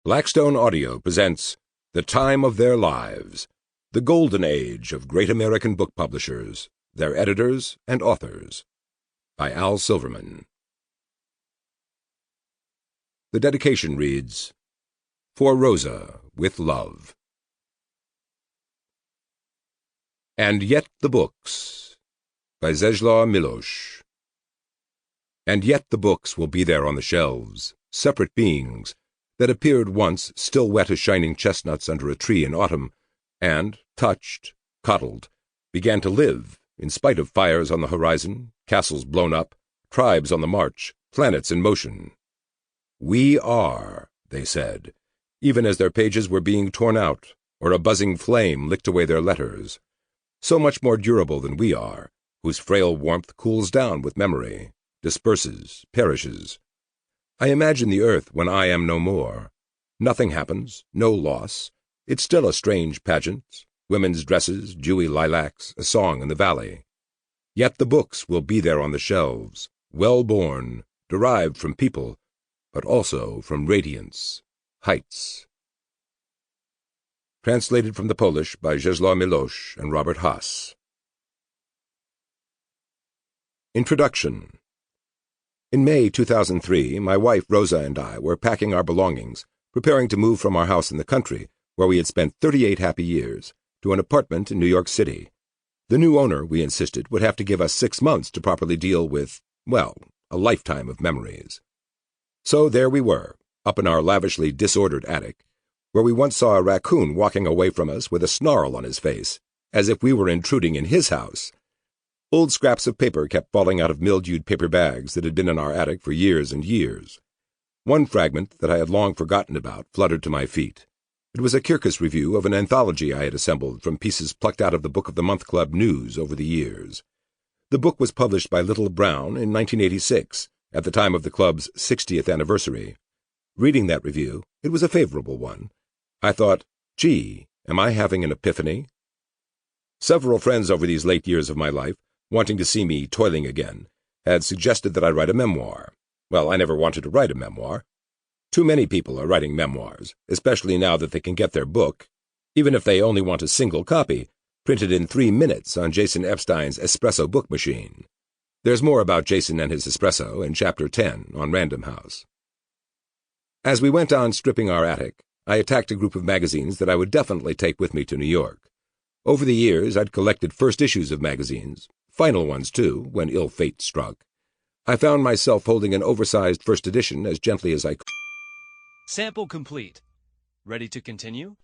Blackstone Audio presents The Time of Their Lives, the golden age of great American book publishers, their editors and authors, by Al Silverman. The dedication reads, For Rosa, with Love. And Yet the Books, by Czesław Miłosz. And yet the books will be there on the shelves, separate beings, that appeared once still wet as shining chestnuts under a tree in autumn, and, touched, coddled, began to live, in spite of fires on the horizon, castles blown up, tribes on the march, planets in motion. We are, they said, even as their pages were being torn out, or a buzzing flame licked away their letters, so much more durable than we are, whose frail warmth cools down with memory, disperses, perishes. I imagine the earth when I am no more. Nothing happens, no loss. It's still a strange pageant, women's dresses, dewy lilacs, a song in the valley. Yet the books will be there on the shelves, well-born, derived from people, but also from radiance, heights. Translated from the Polish by Czesław Miłosz and Robert Haas. Introduction. In May 2003, my wife Rosa and I were packing our belongings, preparing to move from our house in the country, where we had spent 38 happy years, to an apartment in New York City. The new owner, we insisted, would have to give us 6 months to properly deal with, well, a lifetime of memories. So there we were, up in our lavishly disordered attic, where we once saw a raccoon walking away from us with a snarl on his face, as if we were intruding in his house. Old scraps of paper kept falling out of mildewed paper bags that had been in our attic for years and years. One fragment that I had long forgotten about fluttered to my feet. It was a Kirkus review of an anthology I had assembled from pieces plucked out of the Book of the Month Club news over the years. The book was published by Little Brown in 1986, at the time of the club's 60th anniversary. Reading that review, it was a favorable one. I thought, gee, am I having an epiphany? Several friends over these late years of my life, wanting to see me toiling again, had suggested that I write a memoir. Well, I never wanted to write a memoir. Too many people are writing memoirs, especially now that they can get their book, even if they only want a single copy, printed in 3 minutes on Jason Epstein's espresso book machine. There's more about Jason and his espresso in Chapter 10 on Random House. As we went on stripping our attic, I attacked a group of magazines that I would definitely take with me to New York. Over the years, I'd collected first issues of magazines, final ones, too, when ill fate struck. I found myself holding an oversized first edition as gently as I could. Sample complete. Ready to continue?